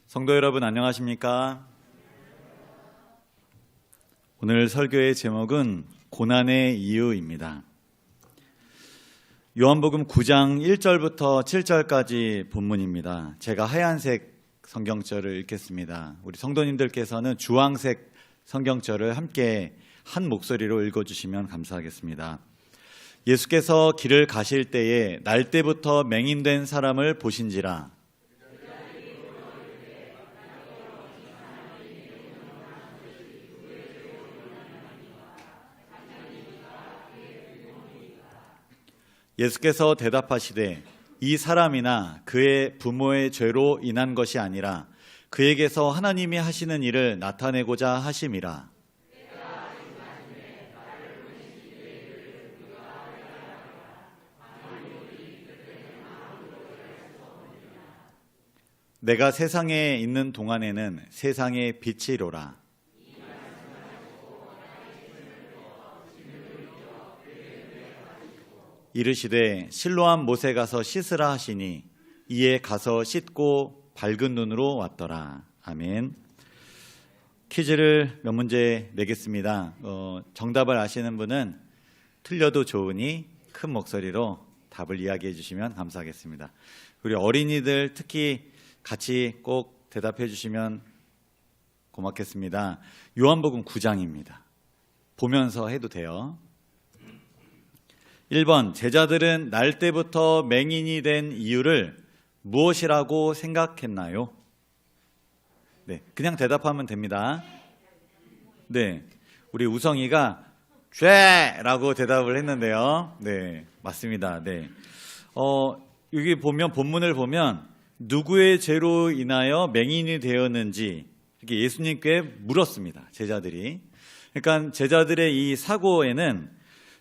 성도 여러분 안녕하십니까? 오늘 설교의 제목은 고난의 이유입니다. 요한복음 9장 1절부터 7절까지 본문입니다. 제가 하얀색 성경절을 읽겠습니다. 우리 성도님들께서는 주황색 성경절을 함께 한 목소리로 읽어주시면 감사하겠습니다. 예수께서 길을 가실 때에 날 때부터 맹인된 사람을 보신지라. 예수께서 대답하시되 이 사람이나 그의 부모의 죄로 인한 것이 아니라 그에게서 하나님이 하시는 일을 나타내고자 하심이라. 내가 세상에 있는 동안에는 세상의 빛이로라. 이르시되 실로암 못에 가서 씻으라 하시니 이에 가서 씻고 밝은 눈으로 왔더라. 아멘. 퀴즈를 몇 문제 내겠습니다. 정답을 아시는 분은 틀려도 좋으니 큰 목소리로 답을 이야기해 주시면 감사하겠습니다. 우리 어린이들 특히 같이 꼭 대답해 주시면 고맙겠습니다. 요한복음 9장입니다. 보면서 해도 돼요. 1번, 제자들은 날 때부터 맹인이 된 이유를 무엇이라고 생각했나요? 네, 그냥 대답하면 됩니다. 네, 우리 우성이가 죄라고 대답을 했는데요. 네, 맞습니다. 네, 여기 보면 본문을 보면 누구의 죄로 인하여 맹인이 되었는지 이렇게 예수님께 물었습니다. 제자들이. 그러니까 제자들의 이 사고에는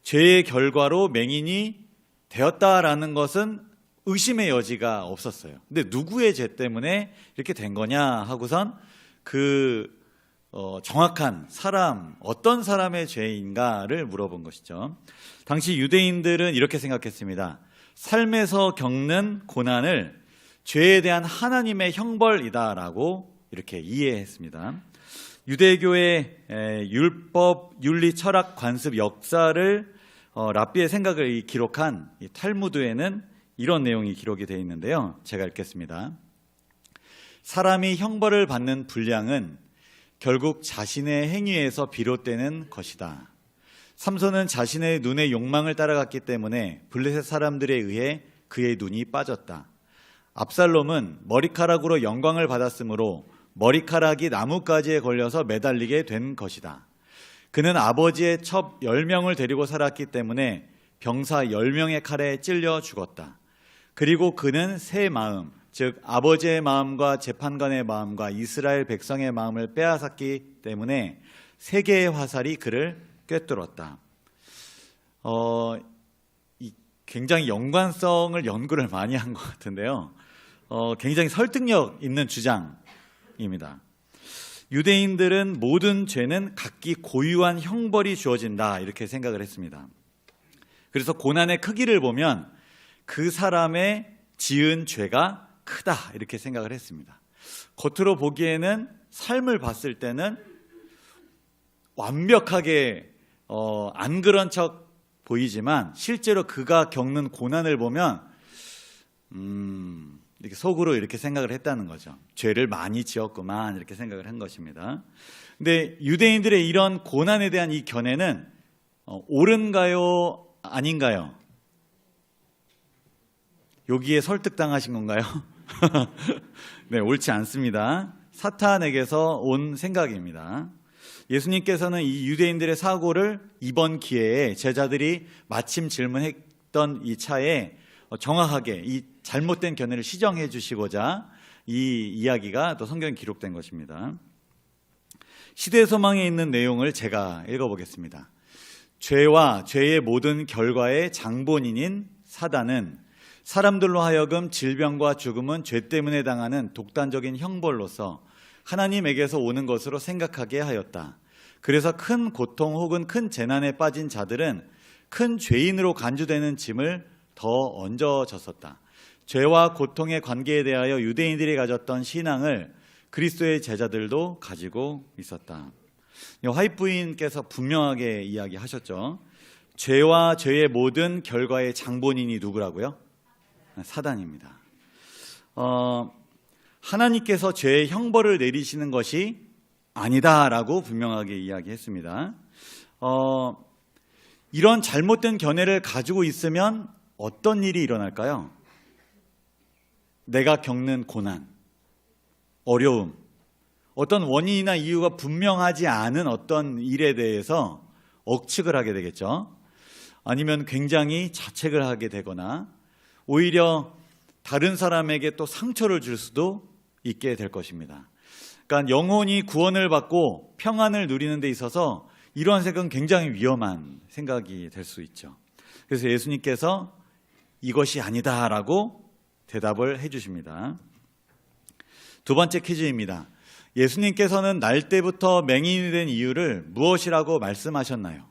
죄의 결과로 맹인이 되었다라는 것은 의심의 여지가 없었어요. 근데 누구의 죄 때문에 이렇게 된 거냐 하고선 정확한 사람, 어떤 사람의 죄인가를 물어본 것이죠. 당시 유대인들은 이렇게 생각했습니다. 삶에서 겪는 고난을 죄에 대한 하나님의 형벌이다라고 이렇게 이해했습니다. 유대교의 율법, 윤리, 철학, 관습 역사를 랍비의 생각을 기록한 이 탈무드에는 이런 내용이 기록이 되어 있는데요. 제가 읽겠습니다. 사람이 형벌을 받는 분량은 결국 자신의 행위에서 비롯되는 것이다. 삼손은 자신의 눈의 욕망을 따라갔기 때문에 블레셋 사람들에 의해 그의 눈이 빠졌다. 압살롬은 머리카락으로 영광을 받았으므로 머리카락이 나뭇가지에 걸려서 매달리게 된 것이다. 그는 아버지의 첩 10명을 데리고 살았기 때문에 병사 10명의 칼에 찔려 죽었다. 그리고 그는 새 마음, 즉 아버지의 마음과 재판관의 마음과 이스라엘 백성의 마음을 빼앗았기 때문에 세계의 화살이 그를 꿰뚫었다. 굉장히 연관성을 연구를 많이 한 것 같은데요. 굉장히 설득력 있는 주장입니다. 유대인들은 모든 죄는 각기 고유한 형벌이 주어진다 이렇게 생각을 했습니다. 그래서 고난의 크기를 보면 그 사람의 지은 죄가 크다 이렇게 생각을 했습니다. 겉으로 보기에는 삶을 봤을 때는 완벽하게 안 그런 척 보이지만 실제로 그가 겪는 고난을 보면 이렇게 속으로 이렇게 생각을 했다는 거죠. 죄를 많이 지었구만 이렇게 생각을 한 것입니다. 근데 유대인들의 이런 고난에 대한 이 견해는 옳은가요? 아닌가요? 여기에 설득당하신 건가요? 네, 옳지 않습니다. 사탄에게서 온 생각입니다. 예수님께서는 이 유대인들의 사고를 이번 기회에 제자들이 마침 질문했던 이 차에 정확하게 이 잘못된 견해를 시정해 주시고자 이 이야기가 또 성경에 기록된 것입니다. 시대소망에 있는 내용을 제가 읽어보겠습니다. 죄와 죄의 모든 결과의 장본인인 사단은 사람들로 하여금 질병과 죽음은 죄 때문에 당하는 독단적인 형벌로서 하나님에게서 오는 것으로 생각하게 하였다. 그래서 큰 고통 혹은 큰 재난에 빠진 자들은 큰 죄인으로 간주되는 짐을 더 얹어졌었다. 죄와 고통의 관계에 대하여 유대인들이 가졌던 신앙을 그리스도의 제자들도 가지고 있었다. 화이트 부인께서 분명하게 이야기하셨죠. 죄와 죄의 모든 결과의 장본인이 누구라고요? 사단입니다. 하나님께서 죄의 형벌을 내리시는 것이 아니다라고 분명하게 이야기했습니다. 이런 잘못된 견해를 가지고 있으면 어떤 일이 일어날까요? 내가 겪는 고난, 어려움, 어떤 원인이나 이유가 분명하지 않은 어떤 일에 대해서 억측을 하게 되겠죠. 아니면 굉장히 자책을 하게 되거나 오히려 다른 사람에게 또 상처를 줄 수도 있게 될 것입니다. 그러니까 영혼이 구원을 받고 평안을 누리는 데 있어서 이러한 생각은 굉장히 위험한 생각이 될 수 있죠. 그래서 예수님께서 이것이 아니다라고 대답을 해주십니다. 두 번째 퀴즈입니다. 예수님께서는 날 때부터 맹인이 된 이유를 무엇이라고 말씀하셨나요?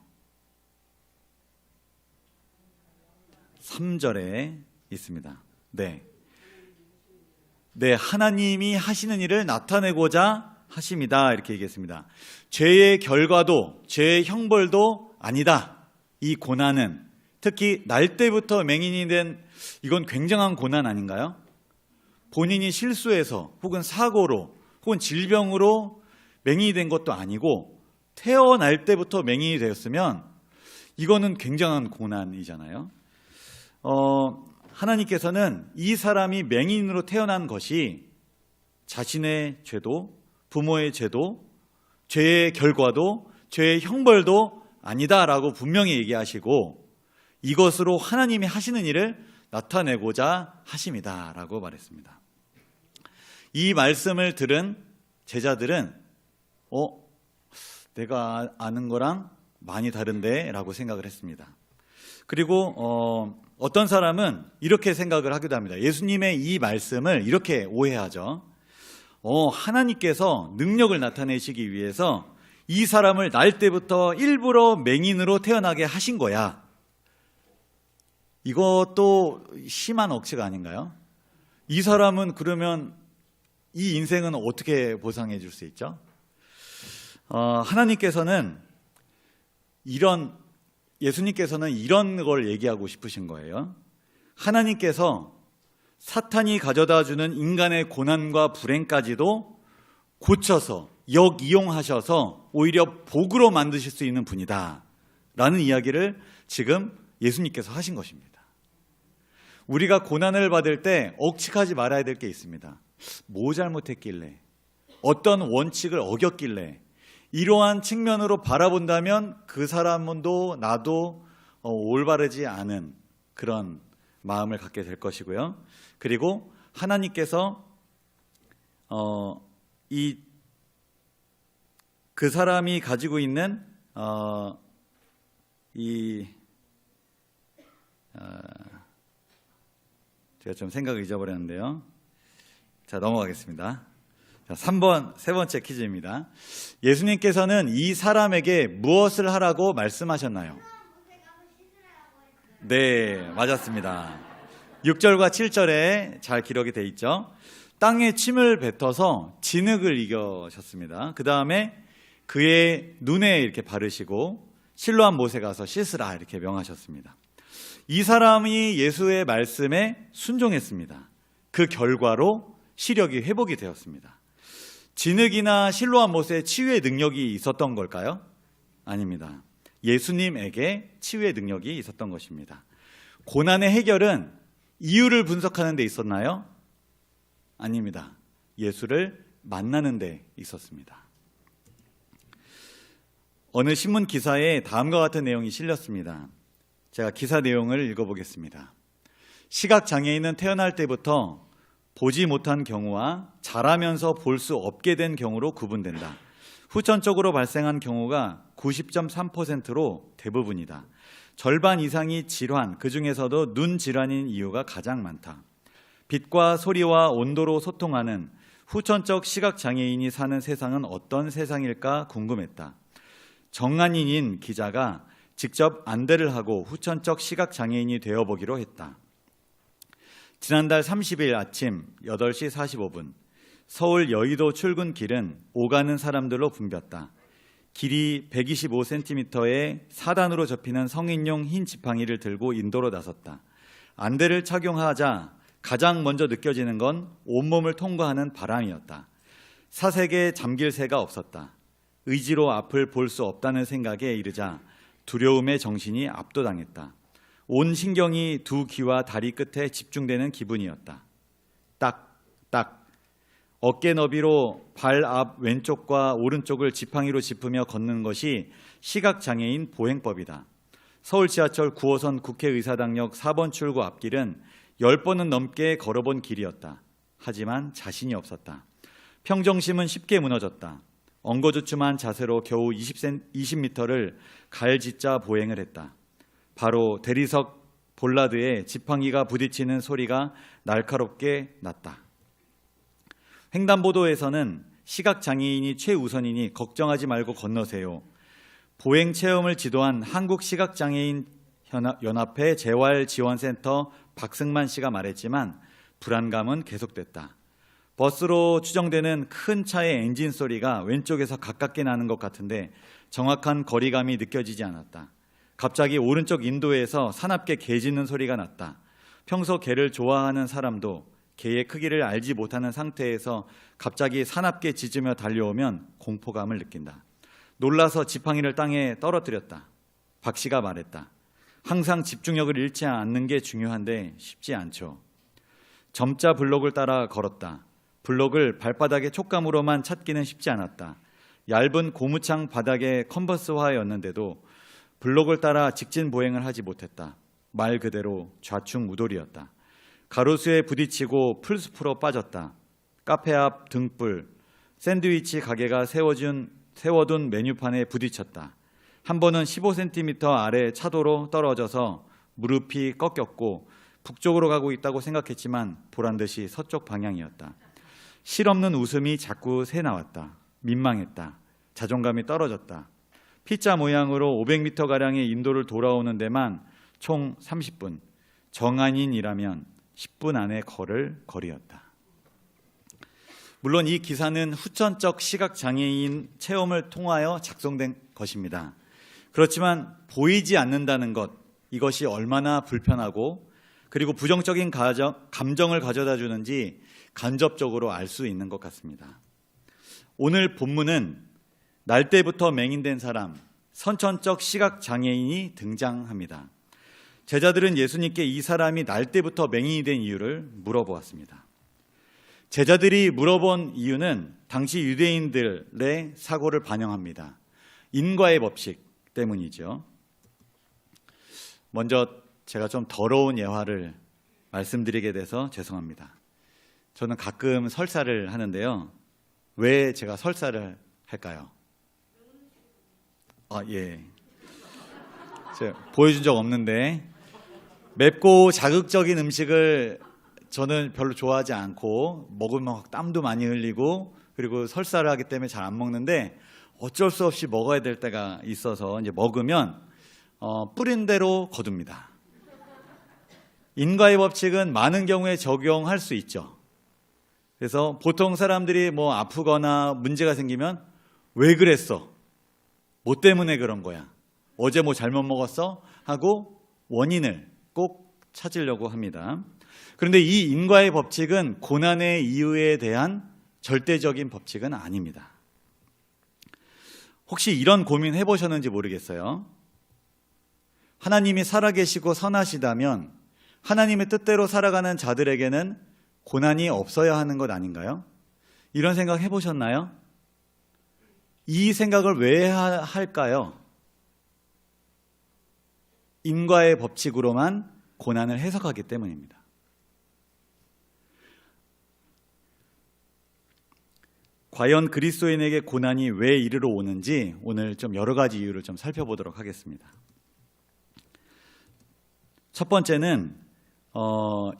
3절에 있습니다. 네, 하나님이 하시는 일을 나타내고자 하심이다 이렇게 얘기했습니다. 죄의 결과도 죄의 형벌도 아니다. 이 고난은 특히 날 때부터 맹인이 된 이건 굉장한 고난 아닌가요? 본인이 실수해서 혹은 사고로 혹은 질병으로 맹인이 된 것도 아니고 태어날 때부터 맹인이 되었으면 이거는 굉장한 고난이잖아요. 하나님께서는 이 사람이 맹인으로 태어난 것이 자신의 죄도 부모의 죄도 죄의 결과도 죄의 형벌도 아니다라고 분명히 얘기하시고 이것으로 하나님이 하시는 일을 나타내고자 하심이다라고 말했습니다. 이 말씀을 들은 제자들은 내가 아는 거랑 많이 다른데 라고 생각을 했습니다. 그리고 어떤 사람은 이렇게 생각을 하기도 합니다. 예수님의 이 말씀을 이렇게 오해하죠. 하나님께서 능력을 나타내시기 위해서 이 사람을 날 때부터 일부러 맹인으로 태어나게 하신 거야. 이것도 심한 억지가 아닌가요? 이 사람은 그러면 이 인생은 어떻게 보상해 줄 수 있죠? 예수님께서는 이런 걸 얘기하고 싶으신 거예요. 하나님께서 사탄이 가져다 주는 인간의 고난과 불행까지도 고쳐서 역이용하셔서 오히려 복으로 만드실 수 있는 분이다 라는 이야기를 지금 예수님께서 하신 것입니다. 우리가 고난을 받을 때 억측하지 말아야 될 게 있습니다. 뭐 잘못했길래, 어떤 원칙을 어겼길래, 이러한 측면으로 바라본다면 그 사람도 나도 올바르지 않은 그런 마음을 갖게 될 것이고요. 그리고 하나님께서 그 사람이 가지고 있는 제가 좀 생각을 잊어버렸는데요. 자, 넘어가겠습니다. 자, 세 번째 퀴즈입니다. 예수님께서는 이 사람에게 무엇을 하라고 말씀하셨나요? 네, 맞았습니다. 6절과 7절에 잘 기록이 돼 있죠. 땅에 침을 뱉어서 진흙을 이겨셨습니다. 그 다음에 그의 눈에 이렇게 바르시고 실로암 못에 가서 씻으라 이렇게 명하셨습니다. 이 사람이 예수의 말씀에 순종했습니다. 그 결과로 시력이 회복이 되었습니다. 진흙이나 실로암 못에 치유의 능력이 있었던 걸까요? 아닙니다. 예수님에게 치유의 능력이 있었던 것입니다. 고난의 해결은 이유를 분석하는 데 있었나요? 아닙니다. 예수를 만나는 데 있었습니다. 어느 신문 기사에 다음과 같은 내용이 실렸습니다. 제가 기사 내용을 읽어보겠습니다. 시각장애인은 태어날 때부터 보지 못한 경우와 자라면서 볼 수 없게 된 경우로 구분된다. 후천적으로 발생한 경우가 90.3%로 대부분이다. 절반 이상이 질환, 그 중에서도 눈 질환인 이유가 가장 많다. 빛과 소리와 온도로 소통하는 후천적 시각장애인이 사는 세상은 어떤 세상일까 궁금했다. 정한인인 기자가 직접 안대를 하고 후천적 시각장애인이 되어보기로 했다. 지난달 30일 아침 8시 45분 서울 여의도 출근길은 오가는 사람들로 붐볐다. 길이 125cm의 4단으로 접히는 성인용 흰 지팡이를 들고 인도로 나섰다. 안대를 착용하자 가장 먼저 느껴지는 건 온몸을 통과하는 바람이었다. 사색에 잠길 새가 없었다. 의지로 앞을 볼 수 없다는 생각에 이르자 두려움에 정신이 압도당했다. 온 신경이 두 귀와 다리 끝에 집중되는 기분이었다. 딱, 딱. 어깨 너비로 발 앞 왼쪽과 오른쪽을 지팡이로 짚으며 걷는 것이 시각장애인 보행법이다. 서울 지하철 9호선 국회의사당역 4번 출구 앞길은 10번은 넘게 걸어본 길이었다. 하지만 자신이 없었다. 평정심은 쉽게 무너졌다. 엉거주춤한 자세로 겨우 20m를 갈짓자 보행을 했다. 바로 대리석 볼라드에 지팡이가 부딪히는 소리가 날카롭게 났다. 횡단보도에서는 시각장애인이 최우선이니 걱정하지 말고 건너세요. 보행체험을 지도한 한국시각장애인연합회 재활지원센터 박승만 씨가 말했지만 불안감은 계속됐다. 버스로 추정되는 큰 차의 엔진 소리가 왼쪽에서 가깝게 나는 것 같은데 정확한 거리감이 느껴지지 않았다. 갑자기 오른쪽 인도에서 사납게 개 짖는 소리가 났다. 평소 개를 좋아하는 사람도 개의 크기를 알지 못하는 상태에서 갑자기 사납게 짖으며 달려오면 공포감을 느낀다. 놀라서 지팡이를 땅에 떨어뜨렸다. 박 씨가 말했다. 항상 집중력을 잃지 않는 게 중요한데 쉽지 않죠. 점자 블록을 따라 걸었다. 블록을 발바닥의 촉감으로만 찾기는 쉽지 않았다. 얇은 고무창 바닥의 컨버스화였는데도 블록을 따라 직진 보행을 하지 못했다. 말 그대로 좌충우돌이었다. 가로수에 부딪히고 풀숲으로 빠졌다. 카페 앞 등불, 샌드위치 가게가 세워둔 메뉴판에 부딪혔다. 한 번은 15cm 아래 차도로 떨어져서 무릎이 꺾였고 북쪽으로 가고 있다고 생각했지만 보란듯이 서쪽 방향이었다. 실없는 웃음이 자꾸 새나왔다. 민망했다. 자존감이 떨어졌다. 피자 모양으로 500m가량의 인도를 돌아오는 데만 총 30분, 정한인이라면 10분 안에 걸을 거리였다. 물론 이 기사는 후천적 시각장애인 체험을 통하여 작성된 것입니다. 그렇지만 보이지 않는다는 것, 이것이 얼마나 불편하고 그리고 부정적인 감정을 가져다 주는지 간접적으로 알 수 있는 것 같습니다. 오늘 본문은 날 때부터 맹인된 사람, 선천적 시각장애인이 등장합니다. 제자들은 예수님께 이 사람이 날 때부터 맹인이 된 이유를 물어보았습니다. 제자들이 물어본 이유는 당시 유대인들의 사고를 반영합니다. 인과의 법칙 때문이죠. 먼저 제가 좀 더러운 예화를 말씀드리게 돼서 죄송합니다. 저는 가끔 설사를 하는데요. 왜 제가 설사를 할까요? 예. 제가 보여준 적 없는데 맵고 자극적인 음식을 저는 별로 좋아하지 않고 먹으면 땀도 많이 흘리고 그리고 설사를 하기 때문에 잘 안 먹는데 어쩔 수 없이 먹어야 될 때가 있어서 이제 먹으면 뿌린 대로 거둡니다. 인과의 법칙은 많은 경우에 적용할 수 있죠. 그래서 보통 사람들이 뭐 아프거나 문제가 생기면 왜 그랬어? 뭐 때문에 그런 거야? 어제 뭐 잘못 먹었어? 하고 원인을 꼭 찾으려고 합니다. 그런데 이 인과의 법칙은 고난의 이유에 대한 절대적인 법칙은 아닙니다. 혹시 이런 고민 해보셨는지 모르겠어요. 하나님이 살아계시고 선하시다면 하나님의 뜻대로 살아가는 자들에게는 고난이 없어야 하는 것 아닌가요? 이런 생각 해보셨나요? 이 생각을 왜 할까요? 인과의 법칙으로만 고난을 해석하기 때문입니다. 과연 그리스도인에게 고난이 왜 이르러 오는지 오늘 좀 여러 가지 이유를 좀 살펴보도록 하겠습니다. 첫 번째는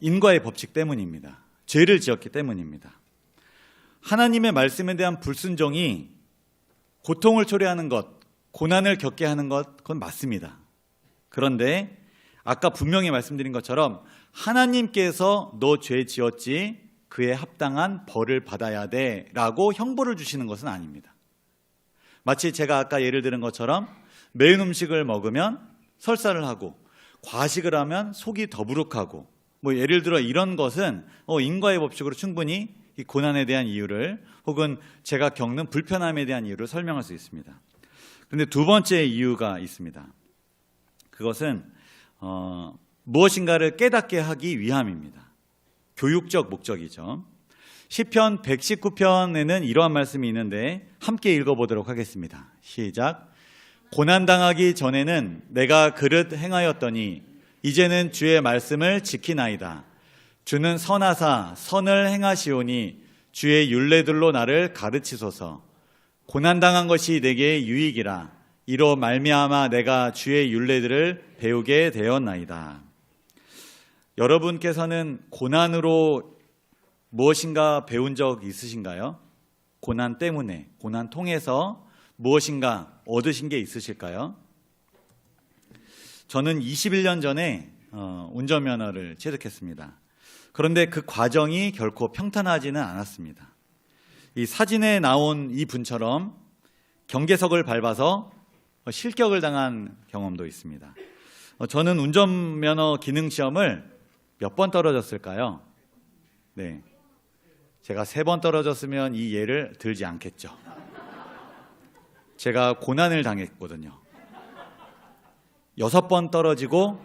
인과의 법칙 때문입니다. 죄를 지었기 때문입니다. 하나님의 말씀에 대한 불순종이 고통을 초래하는 것, 고난을 겪게 하는 것, 그건 맞습니다. 그런데 아까 분명히 말씀드린 것처럼 하나님께서 너 죄 지었지, 그에 합당한 벌을 받아야 돼라고 형벌을 주시는 것은 아닙니다. 마치 제가 아까 예를 들은 것처럼 매운 음식을 먹으면 설사를 하고 과식을 하면 속이 더부룩하고 뭐 예를 들어 이런 것은 인과의 법칙으로 충분히 이 고난에 대한 이유를 혹은 제가 겪는 불편함에 대한 이유를 설명할 수 있습니다. 그런데 두 번째 이유가 있습니다. 그것은 무엇인가를 깨닫게 하기 위함입니다. 교육적 목적이죠. 시편 119편에는 이러한 말씀이 있는데 함께 읽어보도록 하겠습니다. 시작. 고난당하기 전에는 내가 그릇 행하였더니 이제는 주의 말씀을 지키나이다. 주는 선하사 선을 행하시오니 주의 율례들로 나를 가르치소서. 고난당한 것이 내게 유익이라. 이로 말미암아 내가 주의 율례들을 배우게 되었나이다. 여러분께서는 고난으로 무엇인가 배운 적 있으신가요? 고난 때문에, 고난 통해서 무엇인가 얻으신 게 있으실까요? 저는 21년 전에 운전면허를 취득했습니다. 그런데 그 과정이 결코 평탄하지는 않았습니다. 이 사진에 나온 이 분처럼 경계석을 밟아서 실격을 당한 경험도 있습니다. 저는 운전면허 기능시험을 몇 번 떨어졌을까요? 네, 제가 3번 떨어졌으면 이 예를 들지 않겠죠. 제가 고난을 당했거든요. 6번 떨어지고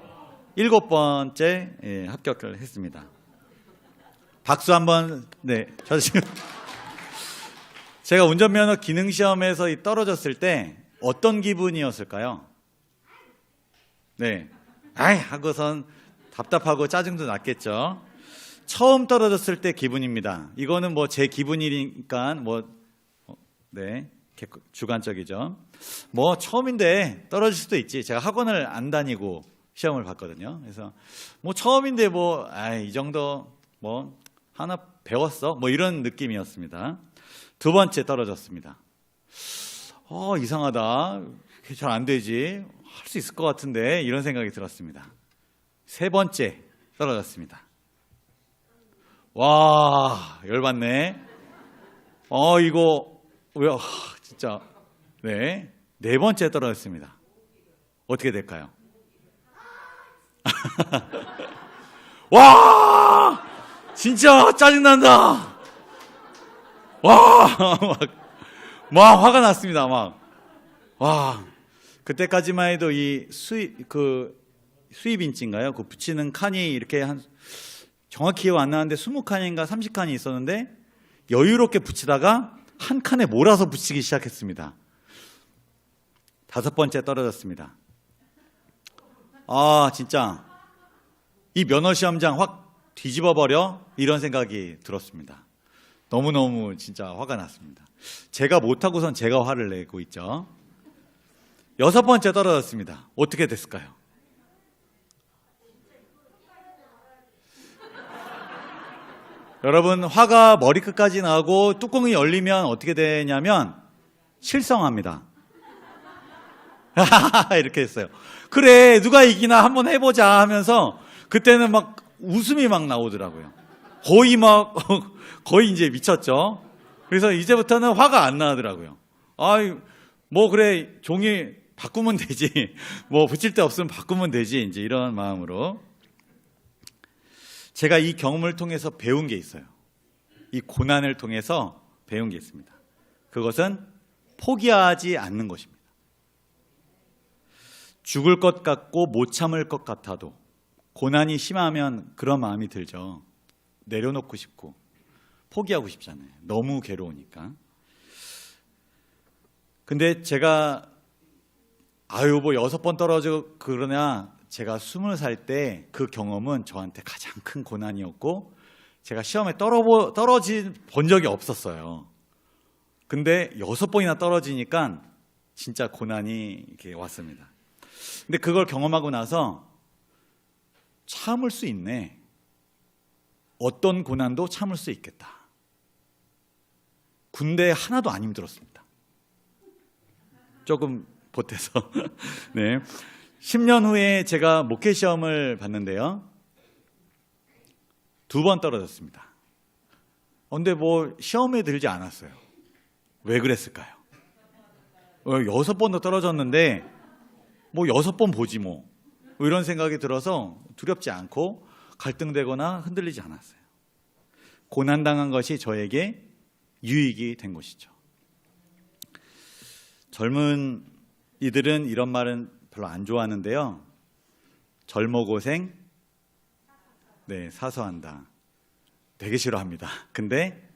7번째 합격을 했습니다. 박수 한번. 네, 저 지금 제가 운전면허 기능시험에서 떨어졌을 때 어떤 기분이었을까요? 네, 하고선 답답하고 짜증도 났겠죠. 처음 떨어졌을 때 기분입니다. 이거는 뭐 제 기분이니까 네, 주관적이죠. 뭐 처음인데 떨어질 수도 있지. 제가 학원을 안 다니고 시험을 봤거든요. 그래서 뭐 처음인데 이 정도 하나 배웠어. 이런 느낌이었습니다. 두 번째 떨어졌습니다. 이상하다. 잘 안 되지. 할 수 있을 것 같은데 이런 생각이 들었습니다. 세 번째 떨어졌습니다. 와, 열받네. 이거 왜 진짜. 네, 네 번째 떨어졌습니다. 어떻게 될까요? 와, 진짜 짜증난다. 와, 막 화가 났습니다. 그때까지만 해도 이 수입인지인가요? 그 붙이는 칸이 이렇게 정확히 기억 안 나는데 20칸인가 30칸이 있었는데 여유롭게 붙이다가 한 칸에 몰아서 붙이기 시작했습니다. 5번째 떨어졌습니다. 진짜 이 면허시험장 확 뒤집어 버려 이런 생각이 들었습니다. 너무너무 진짜 화가 났습니다. 제가 못하고선 제가 화를 내고 있죠. 6번째 떨어졌습니다. 어떻게 됐을까요? 여러분, 화가 머리끝까지 나고 뚜껑이 열리면 어떻게 되냐면 실성합니다. 이렇게 했어요. 그래, 누가 이기나 한번 해보자 하면서 그때는 막 웃음이 막 나오더라고요. 거의 이제 미쳤죠. 그래서 이제부터는 화가 안 나더라고요. 그래, 종이 바꾸면 되지. 붙일 데 없으면 바꾸면 되지. 이제 이런 마음으로. 제가 이 경험을 통해서 배운 게 있어요. 이 고난을 통해서 배운 게 있습니다. 그것은 포기하지 않는 것입니다. 죽을 것 같고 못 참을 것 같아도 고난이 심하면 그런 마음이 들죠. 내려놓고 싶고 포기하고 싶잖아요. 너무 괴로우니까. 근데 제가 6번 떨어져 그러냐, 제가 20살 때 그 경험은 저한테 가장 큰 고난이었고 제가 시험에 떨어진 본 적이 없었어요. 근데 6번이나 떨어지니까 진짜 고난이 이렇게 왔습니다. 근데 그걸 경험하고 나서 참을 수 있네. 어떤 고난도 참을 수 있겠다. 군대 하나도 안 힘들었습니다. 조금 보태서. 네. 10년 후에 제가 목회 시험을 봤는데요. 2번 떨어졌습니다. 근데 뭐 시험에 들지 않았어요. 왜 그랬을까요? 6번도 떨어졌는데 뭐 6번 보지 뭐 이런 생각이 들어서 두렵지 않고 갈등되거나 흔들리지 않았어요. 고난당한 것이 저에게 유익이 된 것이죠. 젊은 이들은 이런 말은 별로 안 좋아하는데요. 젊어 고생, 사서한다. 되게 싫어합니다. 근데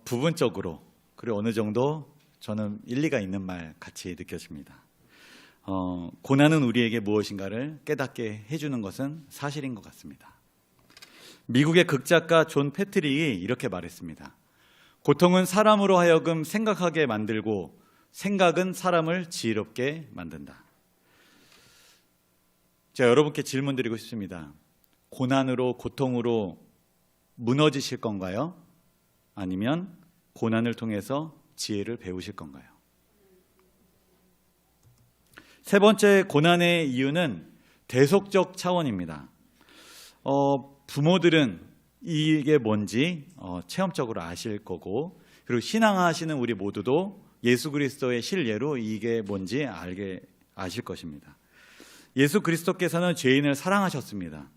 부분적으로 그리고 어느 정도 저는 일리가 있는 말 같이 느껴집니다. 고난은 우리에게 무엇인가를 깨닫게 해주는 것은 사실인 것 같습니다. 미국의 극작가 존 패트릭이 이렇게 말했습니다. 고통은 사람으로 하여금 생각하게 만들고 생각은 사람을 지혜롭게 만든다. 제가 여러분께 질문 드리고 싶습니다. 고난으로, 고통으로 무너지실 건가요? 아니면 고난을 통해서 지혜를 배우실 건가요? 세 번째 고난의 이유는 대속적 차원입니다. 부모들은 이게 뭔지 체험적으로 아실 거고, 그리고 신앙하시는 우리 모두도 예수 그리스도의 실례로 이게 뭔지 아실 것입니다. 예수 그리스도께서는 죄인을 사랑하셨습니다.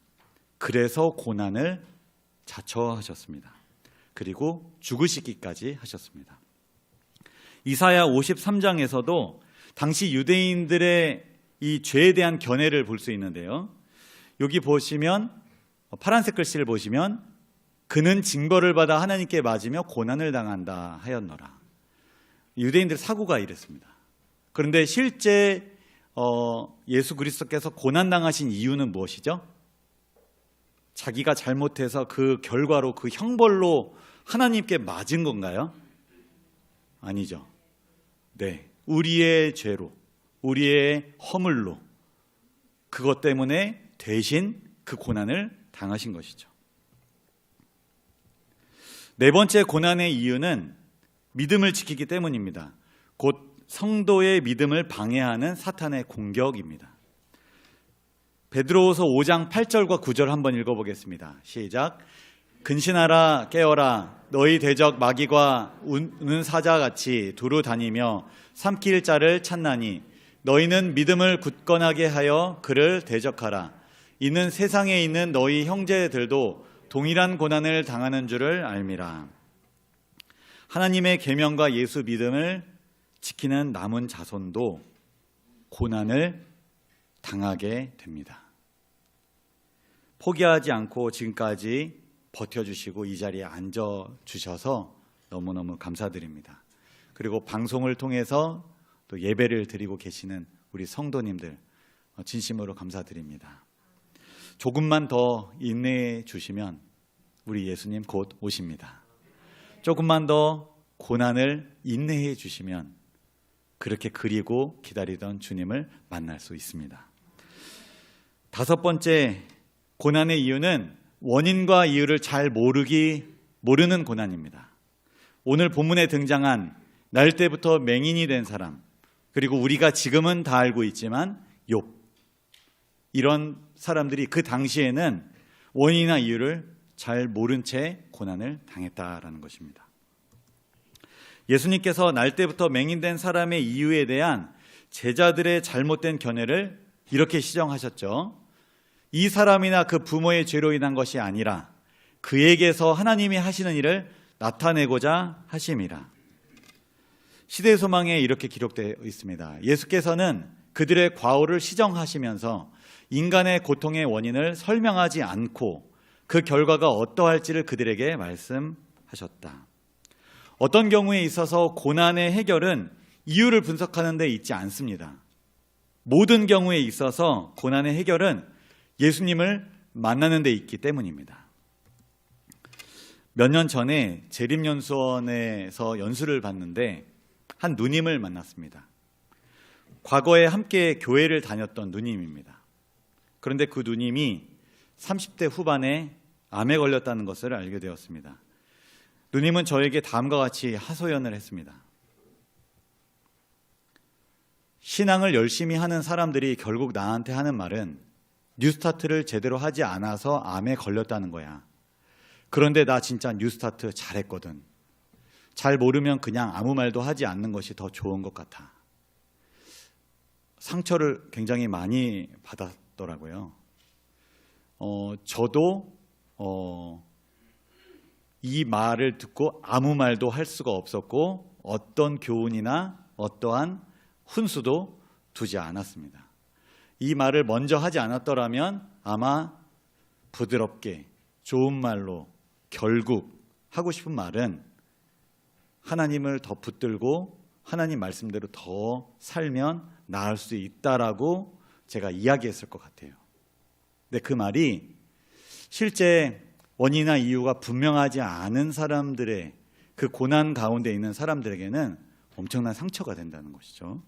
그래서 고난을 자처하셨습니다. 그리고 죽으시기까지 하셨습니다. 이사야 53장에서도 당시 유대인들의 이 죄에 대한 견해를 볼 수 있는데요. 여기 보시면 파란색 글씨를 보시면 그는 징벌을 받아 하나님께 맞으며 고난을 당한다 하였노라. 유대인들 사고가 이랬습니다. 그런데 실제 예수 그리스도께서 고난당하신 이유는 무엇이죠? 자기가 잘못해서 그 결과로 그 형벌로 하나님께 맞은 건가요? 아니죠. 우리의 죄로, 우리의 허물로 그것 때문에 대신 그 고난을 당하신 것이죠. 네 번째 고난의 이유는 믿음을 지키기 때문입니다. 곧 성도의 믿음을 방해하는 사탄의 공격입니다. 베드로후서 5장 8절과 9절 한번 읽어보겠습니다. 시작. 근신하라 깨어라 너희 대적 마귀가 우는 사자같이 두루 다니며 삼킬 자를 찾나니 너희는 믿음을 굳건하게 하여 그를 대적하라. 이는 세상에 있는 너희 형제들도 동일한 고난을 당하는 줄을 알미라. 하나님의 계명과 예수 믿음을 지키는 남은 자손도 고난을 당하게 됩니다. 포기하지 않고 지금까지 버텨주시고 이 자리에 앉아주셔서 너무너무 감사드립니다. 그리고 방송을 통해서 또 예배를 드리고 계시는 우리 성도님들 진심으로 감사드립니다. 조금만 더 인내해 주시면 우리 예수님 곧 오십니다. 조금만 더 고난을 인내해 주시면 그렇게 그리고 기다리던 주님을 만날 수 있습니다. 다섯 번째 고난의 이유는 원인과 이유를 잘 모르는 고난입니다. 오늘 본문에 등장한 날 때부터 맹인이 된 사람, 그리고 우리가 지금은 다 알고 있지만 욥, 이런 사람들이 그 당시에는 원인이나 이유를 잘 모른 채 고난을 당했다라는 것입니다. 예수님께서 날 때부터 맹인된 사람의 이유에 대한 제자들의 잘못된 견해를 이렇게 시정하셨죠. 이 사람이나 그 부모의 죄로 인한 것이 아니라 그에게서 하나님이 하시는 일을 나타내고자 하심이라. 시대소망에 이렇게 기록되어 있습니다. 예수께서는 그들의 과오를 시정하시면서 인간의 고통의 원인을 설명하지 않고 그 결과가 어떠할지를 그들에게 말씀하셨다. 어떤 경우에 있어서 고난의 해결은 이유를 분석하는 데 있지 않습니다. 모든 경우에 있어서 고난의 해결은 예수님을 만나는 데 있기 때문입니다. 몇 년 전에 재림연수원에서 연수를 받는데 한 누님을 만났습니다. 과거에 함께 교회를 다녔던 누님입니다. 그런데 그 누님이 30대 후반에 암에 걸렸다는 것을 알게 되었습니다. 누님은 저에게 다음과 같이 하소연을 했습니다. 신앙을 열심히 하는 사람들이 결국 나한테 하는 말은 뉴스타트를 제대로 하지 않아서 암에 걸렸다는 거야. 그런데 나 진짜 뉴스타트 잘했거든. 잘 모르면 그냥 아무 말도 하지 않는 것이 더 좋은 것 같아. 상처를 굉장히 많이 받았더라고요. 저도 이 말을 듣고 아무 말도 할 수가 없었고 어떤 교훈이나 어떠한 훈수도 두지 않았습니다. 이 말을 먼저 하지 않았더라면 아마 부드럽게 좋은 말로 결국 하고 싶은 말은 하나님을 더 붙들고 하나님 말씀대로 더 살면 나을 수 있다라고 제가 이야기했을 것 같아요. 근데 그 말이 실제 원인이나 이유가 분명하지 않은 사람들의 그 고난 가운데 있는 사람들에게는 엄청난 상처가 된다는 것이죠.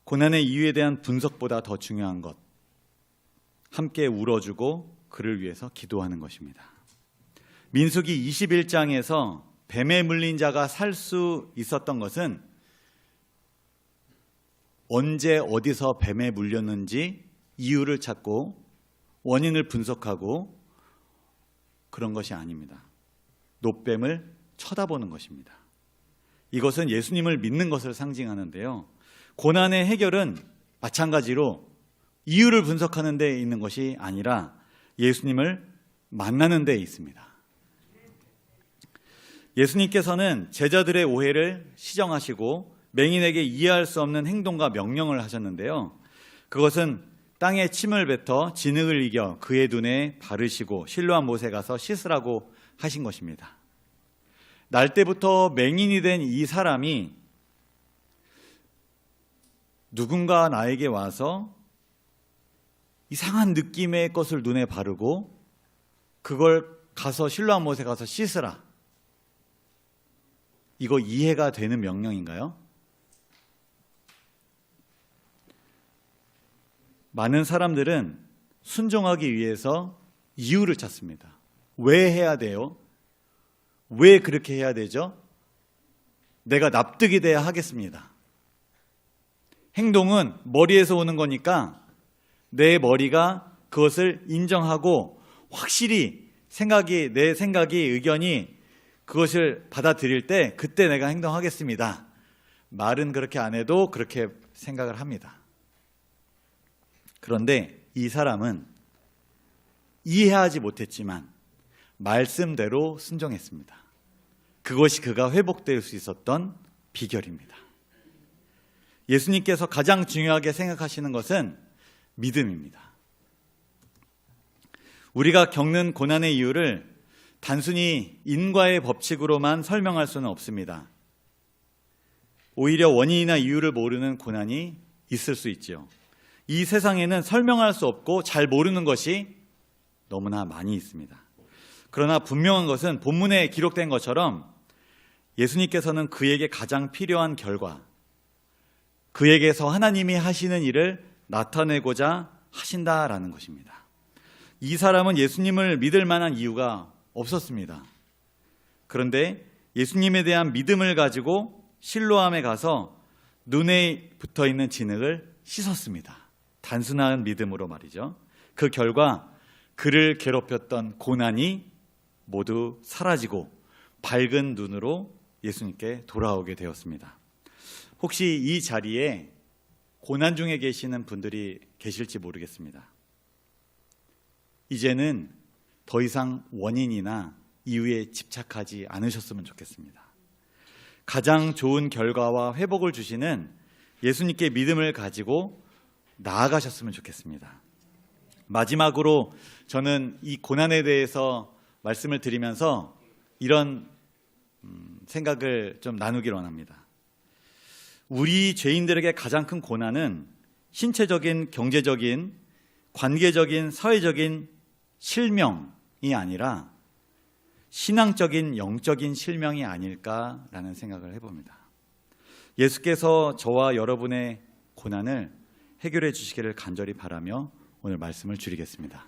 고난의 이유에 대한 분석보다 더 중요한 것, 함께 울어주고 그를 위해서 기도하는 것입니다. 민수기 21장에서 뱀에 물린 자가 살 수 있었던 것은 언제 어디서 뱀에 물렸는지 이유를 찾고 원인을 분석하고 그런 것이 아닙니다. 놋뱀을 쳐다보는 것입니다. 이것은 예수님을 믿는 것을 상징하는데요. 고난의 해결은 마찬가지로 이유를 분석하는 데 있는 것이 아니라 예수님을 만나는 데 있습니다. 예수님께서는 제자들의 오해를 시정하시고 맹인에게 이해할 수 없는 행동과 명령을 하셨는데요. 그것은 땅에 침을 뱉어 진흙을 이겨 그의 눈에 바르시고 실로암 못에 가서 씻으라고 하신 것입니다. 날 때부터 맹인이 된 이 사람이 누군가 나에게 와서 이상한 느낌의 것을 눈에 바르고 그걸 가서 실로암 못에 가서 씻으라. 이거 이해가 되는 명령인가요? 많은 사람들은 순종하기 위해서 이유를 찾습니다. 왜 해야 돼요? 왜 그렇게 해야 되죠? 내가 납득이 돼야 하겠습니다. 행동은 머리에서 오는 거니까 내 머리가 그것을 인정하고 확실히 내 생각이 의견이 그것을 받아들일 때 그때 내가 행동하겠습니다. 말은 그렇게 안 해도 그렇게 생각을 합니다. 그런데 이 사람은 이해하지 못했지만 말씀대로 순종했습니다. 그것이 그가 회복될 수 있었던 비결입니다. 예수님께서 가장 중요하게 생각하시는 것은 믿음입니다. 우리가 겪는 고난의 이유를 단순히 인과의 법칙으로만 설명할 수는 없습니다. 오히려 원인이나 이유를 모르는 고난이 있을 수 있지요. 이 세상에는 설명할 수 없고 잘 모르는 것이 너무나 많이 있습니다. 그러나 분명한 것은 본문에 기록된 것처럼 예수님께서는 그에게 가장 필요한 결과, 그에게서 하나님이 하시는 일을 나타내고자 하신다라는 것입니다. 이 사람은 예수님을 믿을 만한 이유가 없었습니다. 그런데 예수님에 대한 믿음을 가지고 실로암에 가서 눈에 붙어있는 진흙을 씻었습니다. 단순한 믿음으로 말이죠. 그 결과 그를 괴롭혔던 고난이 모두 사라지고 밝은 눈으로 예수님께 돌아오게 되었습니다. 혹시 이 자리에 고난 중에 계시는 분들이 계실지 모르겠습니다. 이제는 더 이상 원인이나 이유에 집착하지 않으셨으면 좋겠습니다. 가장 좋은 결과와 회복을 주시는 예수님께 믿음을 가지고 나아가셨으면 좋겠습니다. 마지막으로 저는 이 고난에 대해서 말씀을 드리면서 이런 생각을 좀 나누길 원합니다. 우리 죄인들에게 가장 큰 고난은 신체적인, 경제적인, 관계적인, 사회적인 실명이 아니라 신앙적인, 영적인 실명이 아닐까라는 생각을 해봅니다. 예수께서 저와 여러분의 고난을 해결해 주시기를 간절히 바라며 오늘 말씀을 줄이겠습니다.